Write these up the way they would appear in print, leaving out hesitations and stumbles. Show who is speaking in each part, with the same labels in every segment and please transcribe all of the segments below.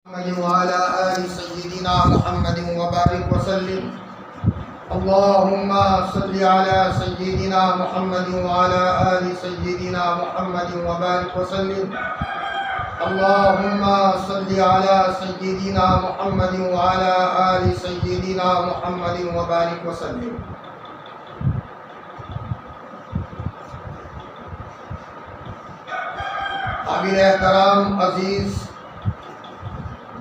Speaker 1: محمد وعلى آل سيدنا محمد وبارك وسلم. اللهم صل على سيدنا محمد وعلى آل سيدنا محمد وبارك وسلم. اللهم صل على سيدنا محمد وعلى آل سيدنا محمد وبارك وسلم. قابل احترام عزیز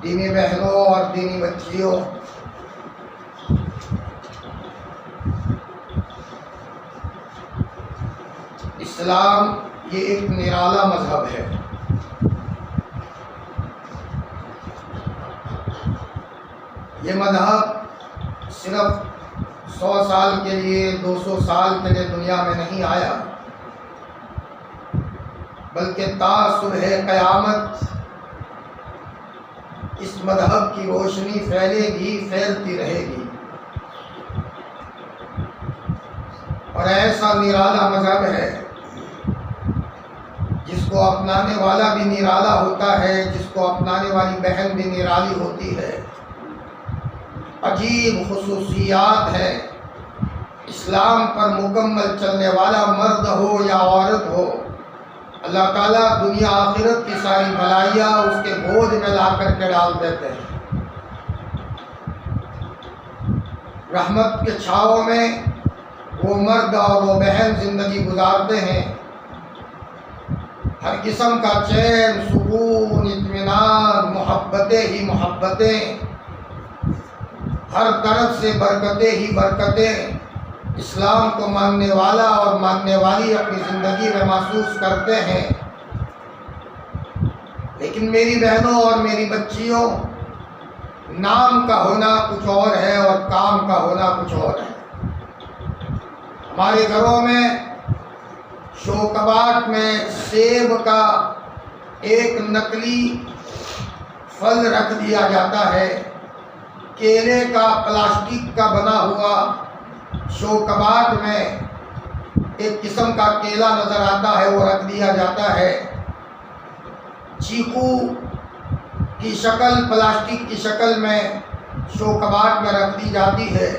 Speaker 1: دینی بہنوں اور دینی بچیوں، اسلام یہ ایک نرالا مذہب ہے. یہ مذہب صرف 100 سال کے لیے 200 سال کے لیے دنیا میں نہیں آیا، بلکہ تا صبح قیامت اس مذہب کی روشنی پھیلے گی، پھیلتی رہے گی. اور ایسا نرالا مذہب ہے جس کو اپنانے والا بھی نرالا ہوتا ہے، جس کو اپنانے والی بہن بھی نرالی ہوتی ہے. عجیب خصوصیات ہے. اسلام پر مکمل چلنے والا مرد ہو یا عورت ہو، اللہ تعالیٰ دنیا آخرت کی ساری بھلائیاں اس کے گود میں لا کر کے ڈال دیتے ہیں. رحمت کے چھاؤں میں وہ مرد اور وہ بہن زندگی گزارتے ہیں. ہر قسم کا چین، سکون، اطمینان، محبتیں ہی محبتیں، ہر طرف سے برکتیں ہی برکتیں اسلام کو ماننے والا اور ماننے والی اپنی زندگی میں محسوس کرتے ہیں. لیکن میری بہنوں اور میری بچیوں، نام کا ہونا کچھ اور ہے اور کام کا ہونا کچھ اور ہے. ہمارے گھروں میں شوکباٹ میں سیب کا ایک نقلی پھل رکھ دیا جاتا ہے. کیلے کا پلاسٹک کا بنا ہوا شوکباٹ میں ایک قسم کا کیلا نظر آتا ہے، وہ رکھ دیا جاتا ہے. چیکو کی شکل، پلاسٹک کی شکل میں شوکباٹ میں رکھ دی جاتی ہے.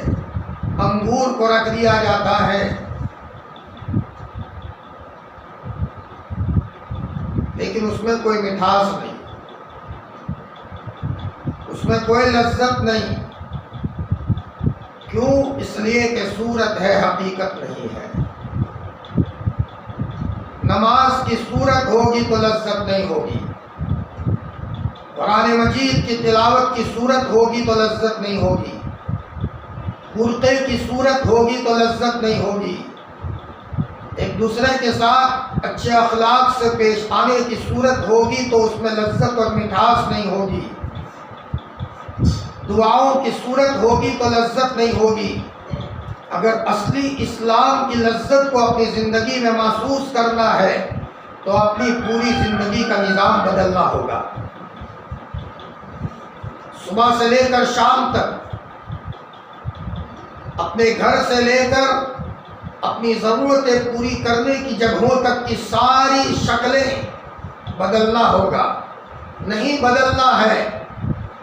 Speaker 1: انگور کو رکھ دیا جاتا ہے. لیکن اس میں کوئی مٹھاس نہیں، اس میں کوئی لذت نہیں. کیوں؟ اس لیے کہ صورت ہے، حقیقت نہیں ہے. نماز کی صورت ہوگی تو لذت نہیں ہوگی. قرآن مجید کی تلاوت کی صورت ہوگی تو لذت نہیں ہوگی. برقعے کی صورت ہوگی تو لذت نہیں ہوگی. ایک دوسرے کے ساتھ اچھے اخلاق سے پیش آنے کی صورت ہوگی تو اس میں لذت اور مٹھاس نہیں ہوگی. دعاؤں کی صورت ہوگی تو لذت نہیں ہوگی. اگر اصلی اسلام کی لذت کو اپنی زندگی میں محسوس کرنا ہے تو اپنی پوری زندگی کا نظام بدلنا ہوگا. صبح سے لے کر شام تک، اپنے گھر سے لے کر اپنی ضرورتیں پوری کرنے کی جگہوں تک کی ساری شکلیں بدلنا ہوگا. نہیں بدلنا ہے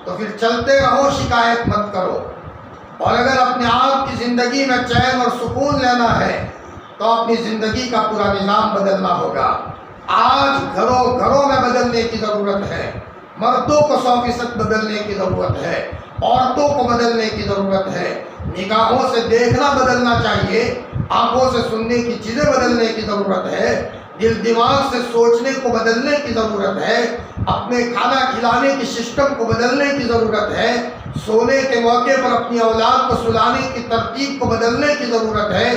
Speaker 1: تو پھر چلتے رہو، شکایت مت کرو. اور اگر اپنے آپ کی زندگی میں چین اور سکون لینا ہے تو اپنی زندگی کا پورا نظام بدلنا ہوگا. آج گھروں گھروں میں بدلنے کی ضرورت ہے. مردوں کو 100% بدلنے کی ضرورت ہے، عورتوں کو بدلنے کی ضرورت ہے. نگاہوں سے دیکھنا بدلنا چاہیے، آنکھوں سے سننے کی چیزیں بدلنے کی ضرورت ہے، دل دماغ سے سوچنے کو بدلنے کی ضرورت ہے، اپنے کھانا کھلانے کی سسٹم کو بدلنے کی ضرورت ہے، سونے کے موقع پر اپنی اولاد کو سلانے کی ترتیب کو بدلنے کی ضرورت ہے،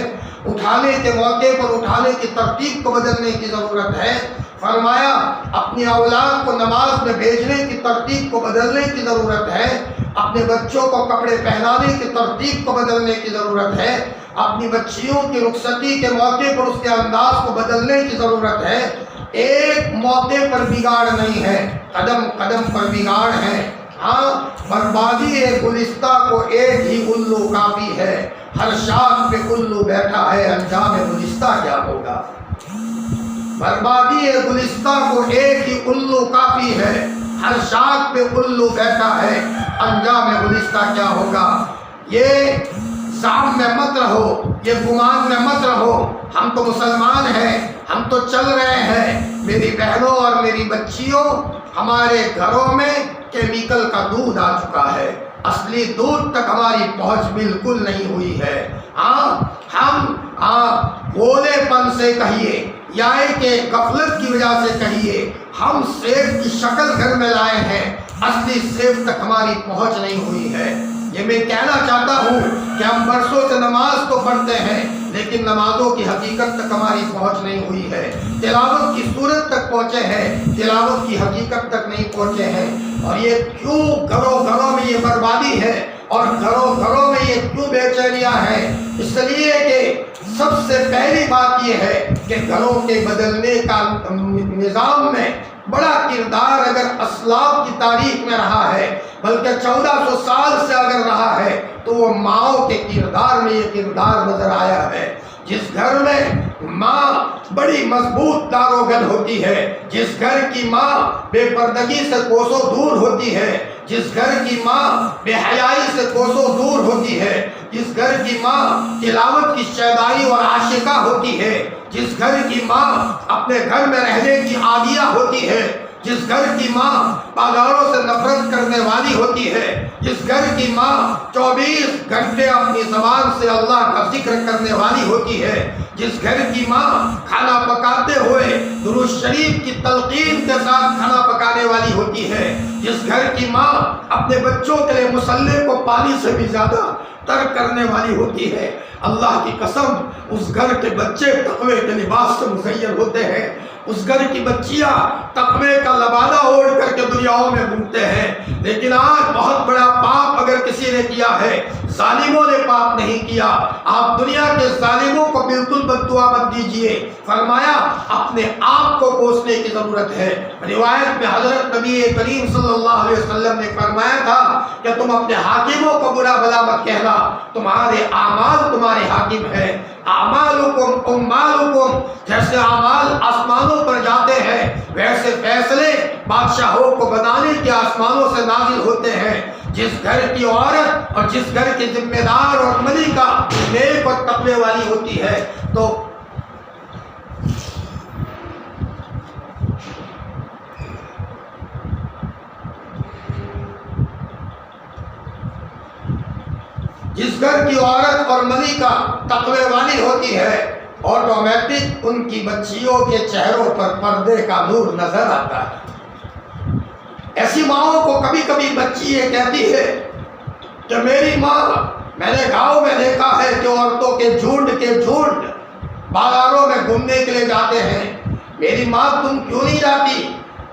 Speaker 1: اٹھانے کے موقع پر اٹھانے کی ترتیب کو بدلنے کی ضرورت ہے. فرمایا اپنی اولاد کو نماز میں بھیجنے کی ترتیب کو بدلنے کی ضرورت ہے، اپنے بچوں کو کپڑے پہنانے کی ترتیب کو بدلنے کی ضرورت ہے، اپنی بچیوں کی رخصتی کے موقع پر اس کے انداز کو بدلنے کی ضرورت ہے. ایک موقع پر بگاڑ نہیں ہے، قدم قدم پر بگاڑ ہے. ہاں، بربادی گلستہ کو ایک ہی الو کافی ہے. ہر شاخ پہ الو بیٹھا ہے، انجام گلستہ کیا ہوگا. بربادی گلستہ کو ایک ہی الو کافی ہے. ہر شاخ پہ الو بیٹھا ہے، انجام گلستہ کیا ہوگا۔ یہ زعم میں مت رہو، یہ گمان میں مت رہو ہم تو مسلمان ہیں، ہم تو چل رہے ہیں۔ میری بہنوں اور میری بچیوں، ہمارے گھروں میں کیمیکل کا دودھ آ چکا ہے، اصلی دودھ تک ہماری پہنچ بالکل نہیں ہوئی ہے۔ ہم بولے پن سے کہیے یا کہ غفلت کی وجہ سے کہیے، ہم سیب کی شکل گھر میں لائے ہیں، اصلی سیب تک ہماری پہنچ نہیں ہوئی ہے۔ یہ میں کہنا چاہتا ہوں کہ ہم برسوں سے نماز تو پڑھتے ہیں، لیکن نمازوں کی حقیقت تک ہماری پہنچ نہیں ہوئی ہے۔ تلاوت کی صورت تک پہنچے ہیں، تلاوت کی حقیقت تک نہیں پہنچے ہیں۔ اور یہ کیوں گھروں گھروں میں یہ بربادی ہے اور گھروں گھروں میں یہ کیوں بے چینیاں ہیں؟ اس لیے کہ سب سے پہلی بات یہ ہے کہ گھروں کے بدلنے کا نظام میں بڑا کردار اگر اسلاف کی تاریخ میں رہا ہے، بلکہ 1400 سال سے اگر رہا ہے، تو وہ ماؤں کے کردار میں یہ کردار نظر آیا ہے۔ جس گھر میں ماں بڑی مضبوط داروغن ہوتی ہے، جس گھر کی ماں بے پردگی سے کوسوں دور ہوتی ہے، جس گھر کی ماں بے حیائی سے کوسوں دور ہوتی ہے، جس گھر کی ماں تلاوت کی شیدائی اور عاشقہ ہوتی ہے، جس گھر کی ماں اپنے گھر میں رہنے کی عادیہ ہوتی ہے، جس گھر کی ماں پاگاروں سے نفرت کرنے والی ہوتی ہے، جس گھر کی ماں 24 گھنٹے اپنی زبان سے اللہ کا ذکر کرنے والی ہوتی ہے، جس گھر کی ماں کھانا پکاتے ہوئے درود شریف کی تلقین کے ساتھ کھانا پکانے والی ہوتی ہے، جس گھر کی ماں اپنے بچوں کے لیے مصلی کو پانی سے بھی زیادہ ترک کرنے والی ہوتی ہے، اللہ کی قسم اس گھر کے بچے تقوی کے لباس سے مزین ہوتے ہیں، اس گھر کی بچیاں تقوی کا لبادہ اوڑھ کر کے دنیاؤں میں گھومتے ہیں۔ لیکن آج بہت بڑا پاپ اگر کسی نے کیا ہے، ظالموں نے پاپ نہیں کیا، آپ دنیا کے ظالموں کو بالکل بد دعا مت دیجیے، فرمایا اپنے آپ کو کوسنے کی ضرورت ہے۔ روایت میں حضرت نبی کریم صلی اللہ علیہ وسلم نے فرمایا تھا کہ تم اپنے حاکموں کو برا بھلا مت کہنا، تمہارے اعمال تمہارے حاکم ہیں، اعمالکم اموالکم، جیسے اعمال آسمانوں پر جاتے ہیں ویسے فیصلے بادشاہوں کو بنانے کے آسمانوں سے نازل ہوتے ہیں۔ جس گھر کی عورت اور جس گھر کی ذمہ دار اور ملکہ نیک اور تقوی والی ہوتی ہے، تو جس گھر کی عورت اور ملکہ تقوی والی ہوتی ہے، آٹومیٹک ان کی بچیوں کے چہروں پر پردے کا نور نظر آتا ہے۔ ایسی ماؤں کو کبھی کبھی بچی یہ کہتی ہے کہ میری ماں، میں نے گاؤں میں دیکھا ہے کہ عورتوں کے جھنڈ بازاروں میں گھومنے کے لیے جاتے ہیں، میری ماں تم کیوں نہیں جاتی؟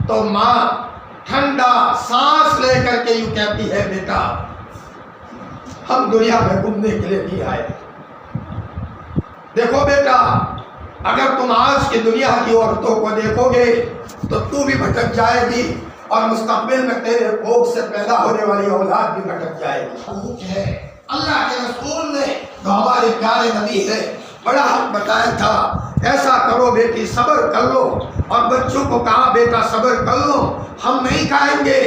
Speaker 1: تو ماں ٹھنڈا سانس لے کر کے یوں کہتی ہے، بیٹا ہم دنیا میں گھومنے کے لیے نہیں آئے۔ دیکھو بیٹا، اگر تم آج کی دنیا کی عورتوں کو دیکھو گے تو بھی بھٹک جائے گی، اور مستقبل میں تیرے کوکھ سے پیدا ہونے والی اولاد بھی بھٹک جائے گی۔ اللہ کے رسول نے جو ہمارے پیارے نبی ہے بڑا حق بتایا تھا، ایسا کرو بیٹی صبر کر لو، اور بچوں کو کہا بیٹا صبر کر لو، ہم نہیں کھائیں گے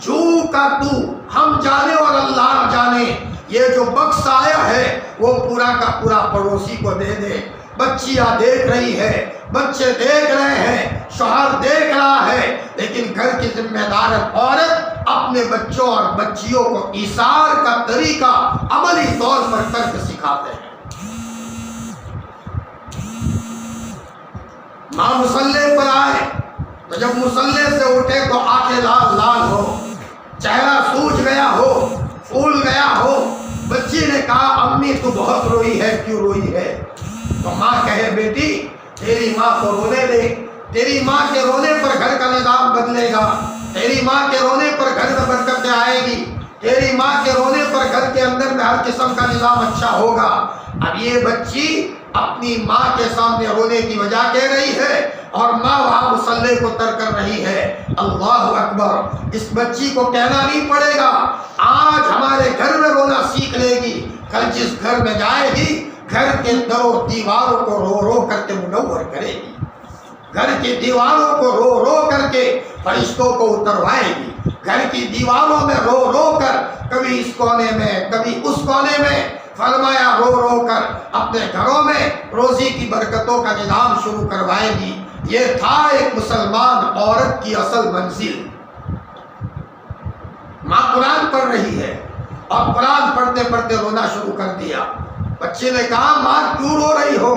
Speaker 1: جو کا تو، ہم جانے اور اللہ جانے، یہ جو بخش آیا ہے وہ پورا کا پورا پڑوسی کو دے دے۔ بچیاں دیکھ رہی ہے، بچے دیکھ رہے ہیں، شوہر دیکھ رہا ہے، لیکن گھر کی ذمہ دار عورت اپنے بچوں اور بچیوں کو ایثار کا طریقہ عملی طور پر کر کے سکھاتے ہیں۔ ماں مصلی پر آئے تو جب مصلی سے اٹھے تو آنکھیں لال لال ہو، چہرہ سوج گیا ہو، پھول گیا ہو، بچی نے کہا امی تو بہت روئی ہے، کیوں روئی ہے؟ تو ماں کہے بیٹی تیری ماں کو رونے دے، تیری ماں کے رونے پر گھر کا نظام بدلے گا، تیری ماں کے رونے پر گھر میں برکتیں آئے گی، تیری ماں کے رونے پر گھر کے اندر میں ہر قسم کا نظام اچھا ہوگا۔ اب یہ بچی اپنی ماں کے سامنے رونے کی وجہ کہہ رہی ہے، اور ماں وہاں مصلی کو ترک کر رہی ہے۔ اللہ اکبر، اس بچی کو کہنا نہیں پڑے گا آج ہمارے گھر میں رونا سیکھ لے گی، کل جس گھر میں جائے گی گھر کے در و دیواروں کو رو رو کر کے منور کرے گی، گھر کی دیواروں کو رو رو کر کے فرشتوں کو اتروائے گی، گھر کی دیواروں میں رو رو کر، کبھی اس کونے میں کبھی اس کونے میں، فرمایا رو رو کر اپنے گھروں میں روزی کی برکتوں کا نظام شروع کروائے گی۔ یہ تھا ایک مسلمان عورت کی اصل منزل۔ ماں قرآن پڑھ رہی ہے اور قرآن پڑھتے پڑھتے رونا شروع کر دیا۔ بچے نے کہا ماں کیوں رو رہی ہو؟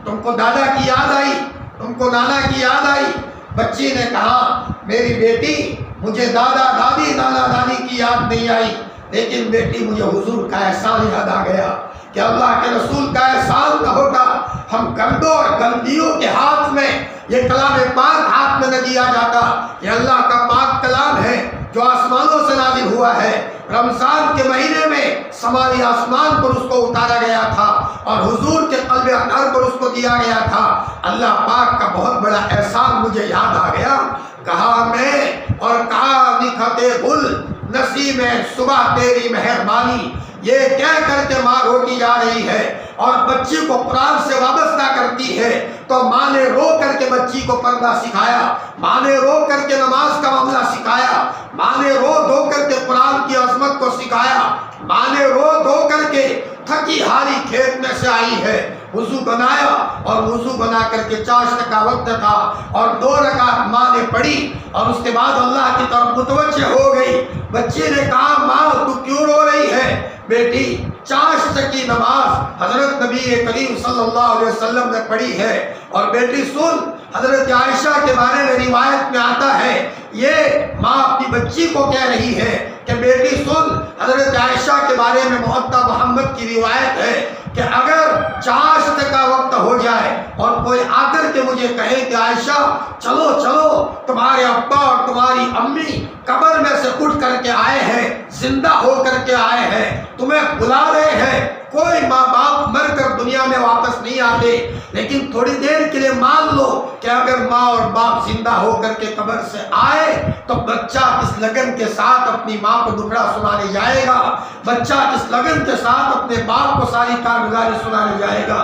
Speaker 1: تم کو دادا کی یاد آئی، تم کو نانا کی یاد آئی؟ بچی نے کہا میری بیٹی مجھے دادا دادی نانا نانی کی یاد نہیں آئی، لیکن بیٹی مجھے حضور کا احسان یاد آ گیا کہ اللہ کے رسول کا احسان نہ ہوتا ہم گندوں اور گندیوں کے ہاتھ میں یہ کلام پاک ہاتھ میں نہ دیا جاتا۔ یہ اللہ کا پاک کلام ہے جو آسمانوں سے نازل ہوا ہے، رمضان کے مہینے میں سماوی آسمان پر اس کو اتارا گیا تھا اور حضور کے قلب اطہر پر اس کو دیا گیا تھا۔ اللہ پاک کا بہت بڑا احسان مجھے یاد آ گیا۔ کہا میں اور کہا نکھت گل نسیم صبح تیری مہربانی، یہ کہہ کر کے ماں روتی جا رہی ہے اور بچی کو قرآن سے وابستہ کرتی ہے، تو ماں نے رو کر کے بچی کو پڑھنا سکھایا، ماں نے رو کر کے نماز کا معاملہ سکھایا، ماں نے رو دھو کر کے قرآن کی عظمت کو سکھایا، ماں نے رو دھو کر کے تھکی ہاری کھیت میں سے آئی ہے، وضو بنایا اور وضو بنا کر کے چاشت کا وقت تھا اور 2 رکعت ماں نے پڑھی اور اس کے بعد اللہ کی طرف متوجہ ہو گئی۔ بچے نے کہا ماں تو کیوں رو رہی ہے؟ بیٹی چاشت کی نماز حضرت نبی کریم صلی اللہ علیہ وسلم نے پڑھی ہے، اور بیٹی سن، حضرت عائشہ کے بارے میں روایت میں آتا ہے، یہ ماں اپنی بچی کو کہہ رہی ہے کہ بیٹی سن، حضرت عائشہ کے بارے میں معطا محمد کی روایت ہے کہ اگر چاشت کا وقت ہو جائے اور کوئی آ کر کے مجھے کہے کہ عائشہ چلو چلو تمہارے ابا اور تمہاری امی قبر میں سے اٹھ کر کے آئے ہیں، زندہ ہو کر کے آئے ہیں، تمہیں بلا رہے ہیں، کوئی ماں باپ مر کر دنیا میں واپس نہیں آتے، لیکن تھوڑی دیر کے لیے مان لو کہ اگر ماں اور باپ زندہ ہو کر کے قبر سے آئے تو بچہ کس لگن کے ساتھ اپنی ماں کو دکھڑا سنانے جائے گا، بچہ کس لگن کے ساتھ اپنے باپ کو ساری کارگزاری سنانے جائے گا۔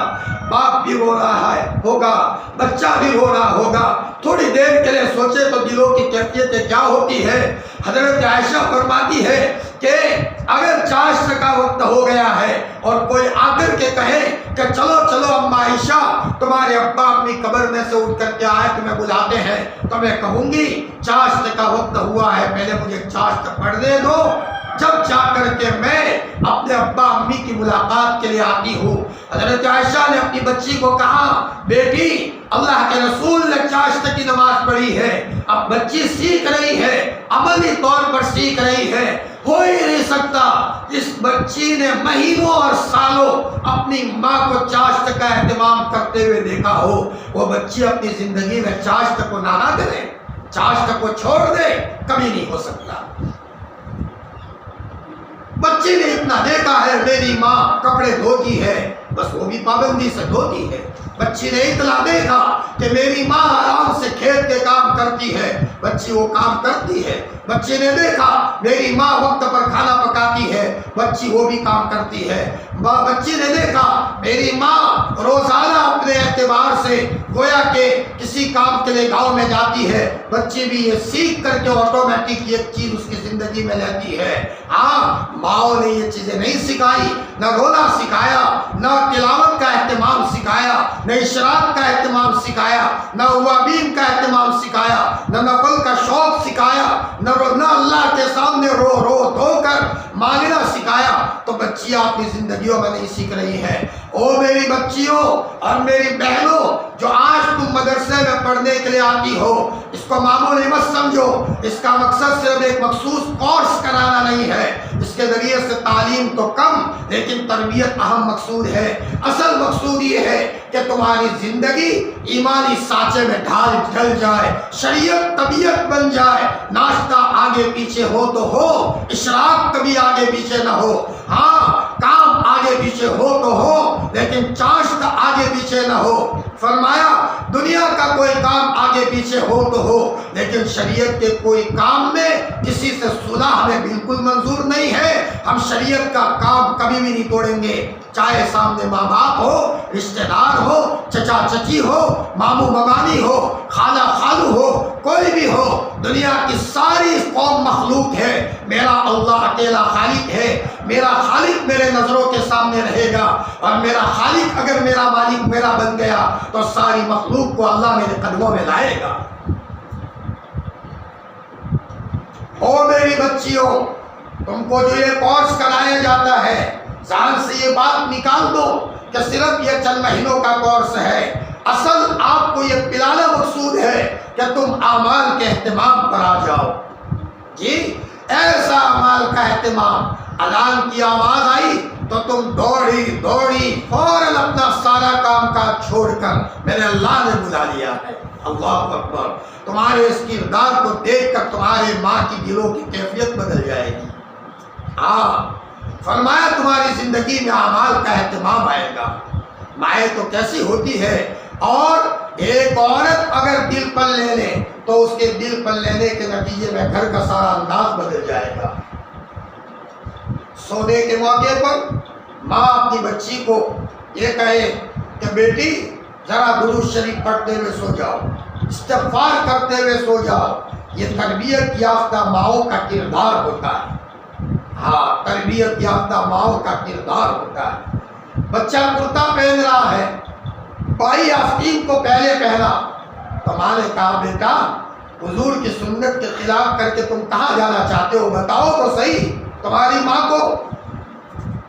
Speaker 1: باپ بھی رو رہا ہے ہوگا، بچہ بھی رو رہا ہوگا، تھوڑی دیر کے لیے سوچے تو دلوں کی کیفیت کیا ہوتی ہے۔ حضرت عائشہ فرماتی ہے کہ اگر چاشت کا وقت ہو گیا ہے اور کوئی آ کر کے کہے کہ چلو چلو اما عائشہ تمہارے ابا اپنی قبر میں سے اٹھ کر کے آئے تمہیں بلاتے ہیں، تو میں کہوں گی چاشت کا وقت ہوا ہے، پہلے مجھے چاشت پڑھنے دو، جب جا کر کے میں اپنے ابا امی کی ملاقات کے لیے آتی ہوں۔ حضرت عائشہ نے اپنی بچی کو کہا بیٹی اللہ کے رسول نے چاشت کی نماز پڑھی ہے، اب بچی سیکھ رہی ہے، عملی طور پر سیکھ رہی ہے، ہو ہی نہیں سکتا اس بچی نے مہینوں اور سالوں اپنی ماں کو چاشت کا اہتمام کرتے ہوئے دیکھا ہو، وہ بچی اپنی زندگی میں چاشت کو نہ کرے، چاشت کو چھوڑ دے، کبھی نہیں ہو سکتا۔ بچی نے اتنا دیکھا ہے میری ماں کپڑے دھوتی ہے، بس وہ بھی پابندی سے دھوتی ہے۔ بچی نے اتنا دیکھا کہ میری ماں آرام سے کھیت کے کام کرتی ہے، بچی وہ کام کرتی ہے۔ بچے نے دیکھا میری ماں وقت پر کھانا پکاتی ہے، بچی وہ بھی کام کرتی ہے۔ بچی نے دیکھا میری ماں روزانہ اپنے اعتبار سے گویا کہ کسی کام کے لیے گاؤں میں جاتی ہے، بچی بھی یہ سیکھ کر کے آٹومیٹک یہ چیز اس کی زندگی میں لیتی ہے۔ ہاں ماؤں نے یہ چیزیں نہیں سکھائی، نہ رونا سکھایا، نہ تلاوت کا اہتمام سکھایا، نہ اشراق کا اہتمام سکھایا، نہ اوابین کا اہتمام سکھایا، نہ نفل کا شوق سکھایا، نہ اللہ کے سامنے رو رو دھو کر مانگنا سکھایا، تو بچیاں اپنی زندگیوں میں نہیں سیکھ رہی ہیں۔ او میری بچیوں اور میری بہنوں جو آج تم مدرسے میں پڑھنے کے لیے آتی ہو، اس کو معمولی مت سمجھو، اس کا مقصد صرف ایک مخصوص کورس کرانا نہیں ہے، اس کے ذریعے سے تعلیم تو کم لیکن تربیت اہم مقصود ہے۔ اصل مقصود یہ ہے کہ تمہاری زندگی ایمانی سانچے میں ڈھل جائے، شریعت طبیعت بن جائے، ناشتہ آگے پیچھے ہو تو ہو، اشراق کبھی آگے پیچھے نہ ہو، ہاں کام آگے پیچھے ہو تو ہو لیکن چاشت آگے پیچھے نہ ہو۔ فرمایا دنیا کا کوئی کام آگے پیچھے ہو تو ہو لیکن شریعت کے کوئی کام میں کسی سے صلح ہمیں بالکل منظور نہیں ہے، ہم شریعت کا کام کبھی بھی نہیں توڑیں گے، چاہے سامنے ماں باپ ہو، رشتہ دار ہو، چچا چچی ہو، ماموں ممانی ہو، خالہ خالو ہو، کوئی بھی ہو، دنیا کی ساری قوم مخلوق ہے، میرا اللہ اکیلا خالق ہے، میرا خالق میرے نظروں کے سامنے رہے گا، اور میرا خالق اگر میرا مالک میرا بن گیا تو ساری مخلوق کو اللہ میرے قدموں میں لائے گا۔ او میری بچیوں، تم کو جو یہ کورس کرایا جاتا ہے، ذہن سے یہ بات نکال دو کہ صرف یہ چند مہینوں کا کورس ہے۔ اصل آپ کو یہ پلانا مقصود ہے کہ تم اعمال کے اہتمام پر آ جاؤ۔ جی، ایسا اعمال کا اہتمام، اذان کی آواز آئی تو تم دوڑی فوراً اپنا سارا کام کاج چھوڑ کر میرے اللہ نے بلا لیا ہے۔ اللہ اکبر! تمہارے اس کردار کو دیکھ کر تمہارے ماں کی دلوں کی کیفیت بدل جائے گی۔ ہاں، فرمایا تمہاری زندگی میں اعمال کا اہتمام آئے گا۔ مائیں تو کیسی ہوتی ہے، اور ایک عورت اگر دل پر لے لے تو اس کے دل پر لینے کے نتیجے میں گھر کا سارا انداز بدل جائے گا۔ سونے کے موقع پر ماں اپنی بچی کو یہ کہے کہ بیٹی ذرا درود شریف پڑھتے ہوئے سو جاؤ، استغفار کرتے ہوئے سو جاؤ، یہ تربیت یافتہ ماؤں کا کردار ہوتا ہے۔ ہاں، تربیت یافتہ ماؤں کا کردار ہوتا ہے۔ بچہ کرتا پہن رہا ہے، بائی آستین کو پہلے پہنا تو ماں نے کہا بیٹا حضور کی سنت کے خلاف کر کے تم کہاں جانا چاہتے ہو، بتاؤ تو صحیح۔ تمہاری ماں کو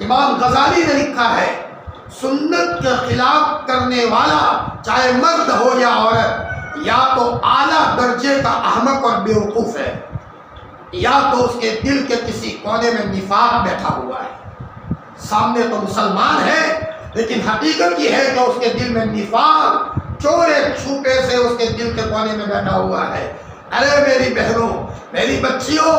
Speaker 1: امام غزالی نے لکھا ہے، سنت کے خلاف کرنے والا چاہے مرد ہو یا عورت، یا تو اعلیٰ درجے کا احمق اور بیوقوف ہے، یا تو اس کے دل کے کسی کونے میں نفاق بیٹھا ہوا ہے۔ سامنے تو مسلمان ہے، لیکن حقیقت یہ ہے کہ اس کے دل میں نفاق چورے چھپے سے اس کے دل کے کونے میں بیٹھا ہوا ہے۔ ارے میری بہنوں، میری بچیوں،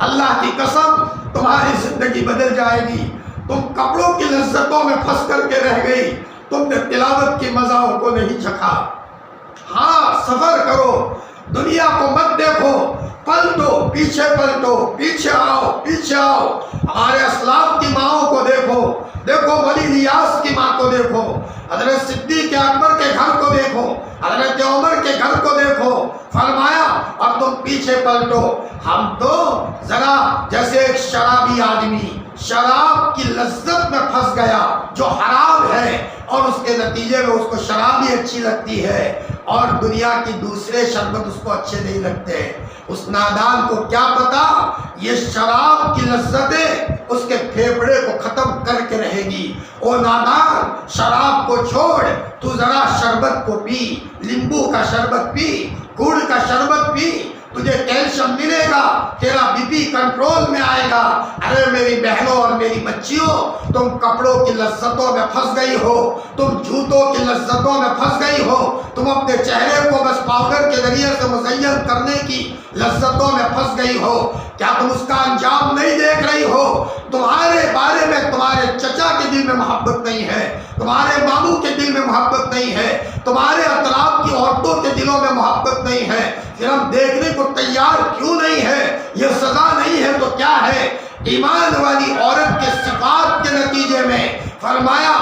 Speaker 1: اللہ کی قسم تمہاری زندگی بدل جائے گی۔ تم کپڑوں کی لذتوں میں پھنس کر کے رہ گئی، تم نے تلاوت کی مزاحوں کو نہیں چکھا۔ ہاں، سفر کرو، دنیا کو مت دیکھو، پلٹو، پیچھے پلٹو، پیچھے آؤ، پیچھے آؤ۔ ہمارے اسلاف کی ماؤں کو دیکھو، دیکھو ولی نیاز کی ماں کو دیکھو، حضرت صدیق اکبر کے گھر کو دیکھو، حضرت عمر کے گھر کو دیکھو۔ فرمایا اب تم پیچھے پلٹو۔ ہم تو ذرا جیسے ایک شرابی آدمی شراب کی لذت میں پھنس گیا جو حرام ہے، اور اس کے نتیجے میں اس کو شراب ہی اچھی لگتی ہے، اور دنیا کی دوسرے شربت اس کو اچھے نہیں لگتے۔ اس نادان کو کیا پتا یہ شراب کی لذتیں اس کے پھیپھڑے کو ختم کر کے رہے گی۔ او نادان، شراب کو چھوڑ، تو ذرا شربت کو پی، لیمبو کا شربت پی، گڑ کا شربت پی، تجھے کیلشیم ملے گا، تیرا بی پی کنٹرول میں آئے گا۔ ارے میری بہنوں اور میری بچیوں، تم کپڑوں کی لذتوں میں پھنس گئی ہو، تم جوتوں کی لذتوں میں پھنس گئی ہو، تم اپنے چہرے کو بس پاؤڈر کے ذریعے سے مزین کرنے کی لذتوں میں پھنس گئی ہو۔ کیا تم اس کا انجام نہیں دیکھ رہی ہو؟ تمہارے بارے میں تمہارے چچا کے دل میں محبت نہیں ہے، تمہارے ماموں کے دل میں محبت نہیں ہے، تمہارے اطراف کی عورتوں کے دلوں میں محبت نہیں ہے، پھر ہم دیکھنے کو تیار کیوں نہیں ہے؟ یہ سزا نہیں ہے تو کیا ہے؟ ایمان والی عورت کے صفات کے نتیجے میں فرمایا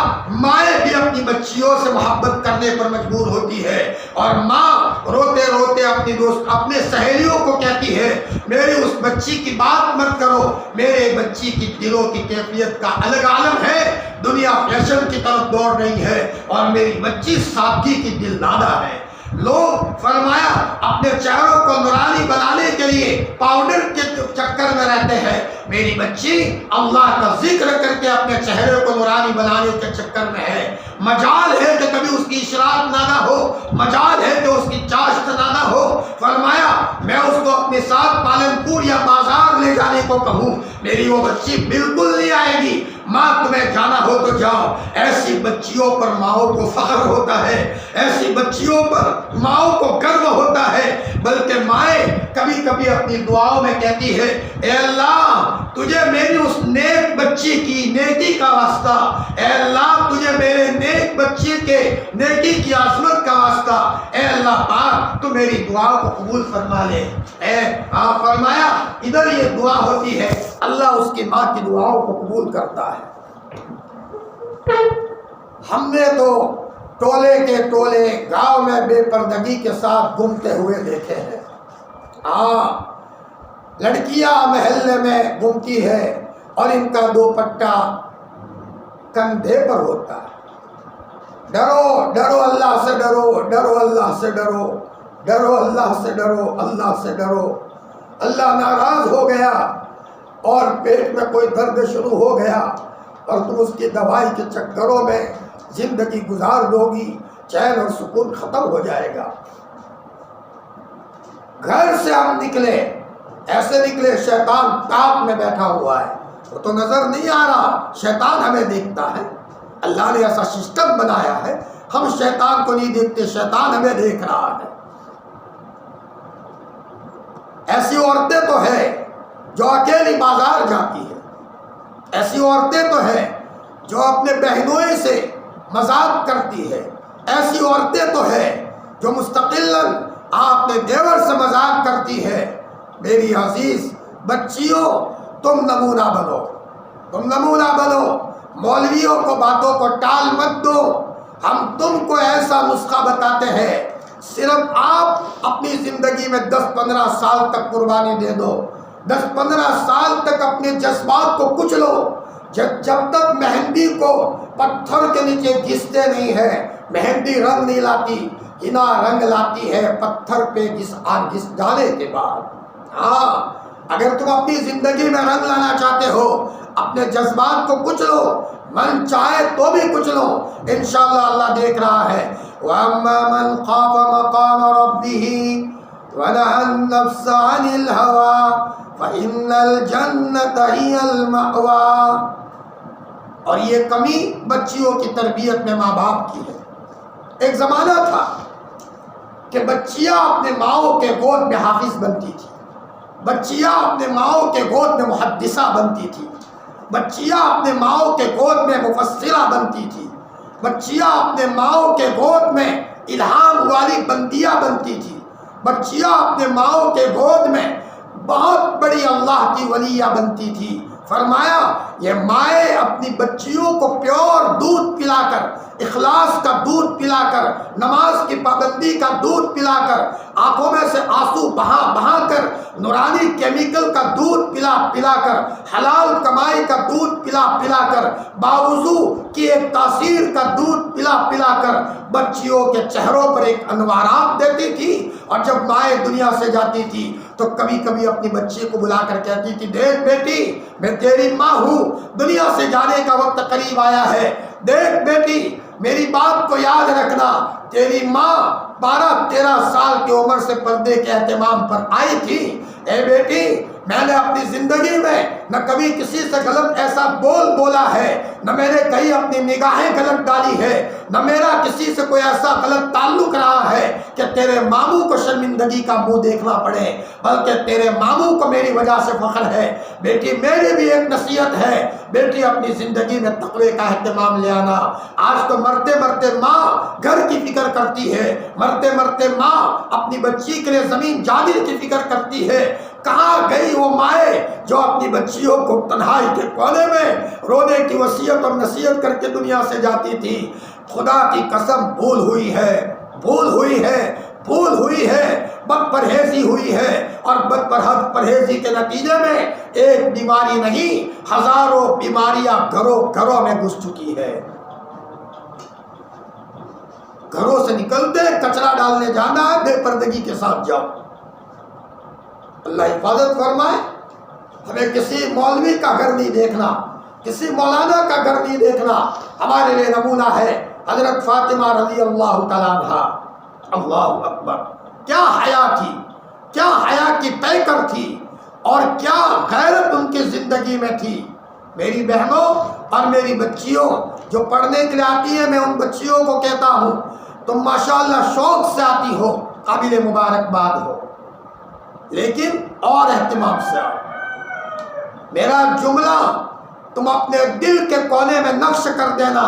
Speaker 1: مائیں بھی اپنی بچیوں سے محبت کرنے پر مجبور ہوتی ہے، اور ماں روتے روتے اپنے سہیلیوں کو کہتی ہے میری اس بچی کی بات مت کرو، میرے بچی کی دلوں کی کیفیت کا الگ عالم ہے، دنیا فیشن کی طرف دوڑ رہی ہے، اور میری بچی سادگی کی دل دادا ہے۔ لوگ فرمایا اپنے چہروں کو نورانی بنانے کے لیے پاؤڈر کے چکر میں رہتے ہیں، میری بچی اللہ کا ذکر کر کے اپنے چہرے کو نورانی بنانے کے چکر میں ہے۔ مجال ہے کہ کبھی اس کی اشراق نہ ہو، مجال ہے کہ اس کی چاشت نہ ہو۔ فرمایا میں اس کو اپنے ساتھ پالن پور یا بازار لے جانے کو کہوں، میری وہ بچی بالکل نہیں آئے گی۔ ماں تمہیں جانا ہو تو جاؤ۔ ایسی بچیوں پر ماؤں کو فخر ہوتا ہے، ایسی بچیوں پر ماؤں کو گرو ہوتا ہے، بلکہ مائیں کبھی کبھی اپنی دعاؤں میں کہتی ہے اے اللہ تجھے میری اس نیک بچی کی نیکی کا واسطہ، اے اللہ تجھے میرے نیک بچی کے نیکی کی عظمت کا واسطہ، اے اللہ پاک تو میری دعا کو قبول فرما لے۔ فرمایا ادھر یہ دعا ہوتی ہے، اللہ اس کی ماں کی دعاؤں کو قبول کرتا ہے۔ ہم نے تو ٹولے کے ٹولے گاؤں میں بے پردگی کے ساتھ گھومتے ہوئے دیکھے ہیں، ہاں، لڑکیاں محلے میں گھومتی ہے اور ان کا دوپٹہ کندھے پر ہوتا ہے۔ ڈرو ڈرو اللہ سے ڈرو، ڈرو اللہ سے ڈرو، ڈرو اللہ سے ڈرو، اللہ سے ڈرو۔ اللہ ناراض ہو گیا اور پیٹ میں کوئی درد شروع ہو گیا اور تم اس کی دوائی کے چکروں میں زندگی گزار دو گی، چین اور سکون ختم ہو جائے گا۔ گھر سے ہم نکلے، ایسے نکلے شیطان ٹاپ میں بیٹھا ہوا ہے، وہ تو نظر نہیں آ رہا، شیطان ہمیں دیکھتا ہے۔ اللہ نے ایسا سسٹم بنایا ہے، ہم شیطان کو نہیں دیکھتے، شیطان ہمیں دیکھ رہا ہے۔ ایسی عورتیں تو ہیں جو اکیلی بازار جاتی ہیں، ایسی عورتیں تو ہیں جو اپنے بہنوئی سے مذاق کرتی ہے، ایسی عورتیں تو ہیں جو مستقلاً اپنے دیور سے مذاق کرتی ہے۔ میری عزیز بچیوں، تم نمونہ بنو، تم نمونہ بنو، مولویوں کو باتوں کو ٹال مت دو۔ ہم تم کو ایسا نسخہ بتاتے ہیں، صرف آپ اپنی زندگی میں 10-15 سال تک قربانی دے دو، 10-15 سال تک اپنے جذبات کو کچلو۔ جب تک مہندی کو پتھر کے نیچے گھستے نہیں ہے، مہندی رنگ نہیں لاتی، ہنا رنگ لاتی ہے پتھر پہ گھس جانے کے بعد۔ ہاں، اگر تم اپنی زندگی میں رنگ لانا چاہتے ہو، اپنے جذبات کو کچلو، من چاہے تو بھی کچلو، انشاءاللہ اللہ دیکھ رہا ہے۔ وَأَمَّا مَنْ خَافَ مَقَامَ رَبِّهِ وَنَهَى النَّفْسَ عَنِ الْهَوَىٰ فَإِنَّ الْجَنَّةَ هِيَ الْمَأْوَىٰ۔ اور یہ کمی بچیوں کی تربیت میں ماں باپ کی ہے۔ ایک زمانہ تھا کہ بچیاں اپنے ماؤں کے گود میں حافظ بنتی تھی، بچیاں اپنے ماؤں کے گود میں محدثہ بنتی تھی، بچیاں اپنے ماؤں کے گود میں مفسرہ بنتی تھی، بچیاں اپنے ماؤں کے گود میں الہام والی بندیاں بنتی تھی، بچیاں اپنے ماؤں کے گود میں بہت بڑی اللہ کی ولیہ بنتی تھی۔ فرمایا یہ مائیں اپنی بچیوں کو پیور دودھ پلا کر، اخلاص کا دودھ پلا کر، نماز کی پابندی کا دودھ پلا کر، آنکھوں میں سے آنسو بہا بہا کر، نورانی کیمیکل کا دودھ پلا پلا کر، حلال کمائی کا دودھ پلا پلا کر، باوضو کی ایک تاثیر کا دودھ پلا پلا کر بچیوں کے چہروں پر ایک انوارات دیتی تھی۔ اور جب مائیں دنیا سے جاتی تھی تو کبھی کبھی اپنی بچی کو بلا کر کہتی تھی، دیکھ بیٹی میں تیری ماں ہوں، دنیا سے جانے کا وقت قریب آیا ہے، دیکھ بیٹی میری بات کو یاد رکھنا، تیری ماں 12-13 سال کی عمر سے پردے کے اہتمام پر آئی تھی۔ اے بیٹی میں نے اپنی زندگی میں نہ کبھی کسی سے غلط ایسا بولا ہے، نہ میں نے کہیں اپنی نگاہیں غلط ڈالی ہے، نہ میرا کسی سے کوئی ایسا غلط تعلق رہا ہے کہ تیرے ماموں کو شرمندگی کا منہ دیکھنا پڑے، بلکہ تیرے ماموں کو میری وجہ سے فخر ہے۔ بیٹی میری بھی ایک نصیحت ہے، بیٹی اپنی زندگی میں تقوی کا اہتمام لے آنا۔ آج تو مرتے مرتے ماں گھر کی فکر کرتی ہے، مرتے مرتے ماں اپنی بچی کے لیے زمین جائیداد کی فکر کرتی ہے۔ کہاں گئی وہ مائیں جو اپنی بچیوں کو تنہائی کے کونے میں رونے کی وصیت اور نصیحت کر کے دنیا سے جاتی تھی؟ خدا کی قسم بھول ہوئی ہے، بھول ہوئی ہے، بھول ہوئی ہے، بد پرہیزی ہوئی ہے، اور بد پرہیزی کے نتیجے میں ایک بیماری نہیں ہزاروں بیماریاں گھروں گھروں میں گھس چکی ہے۔ گھروں سے نکلتے کچرا ڈالنے جانا ہے، بے پردگی کے ساتھ جاؤ۔ اللہ حفاظت فرمائے، ہمیں کسی مولوی کا گھر نہیں دیکھنا، کسی مولانا کا گھر نہیں دیکھنا۔ ہمارے لیے نمونہ ہے حضرت فاطمہ رضی اللہ تعالیٰ عنہا۔ اللہ اکبر، کیا حیا تھی، کیا حیا کی پیکر تھی، اور کیا غیرت ان کی زندگی میں تھی۔ میری بہنوں اور میری بچیوں جو پڑھنے کے لیے آتی ہیں، میں ان بچیوں کو کہتا ہوں تم ماشاءاللہ شوق سے آتی ہو، قابل مبارکباد ہو، لیکن اور اہتمام سے آؤ۔ میرا جملہ تم اپنے دل کے کونے میں نقش کر دینا،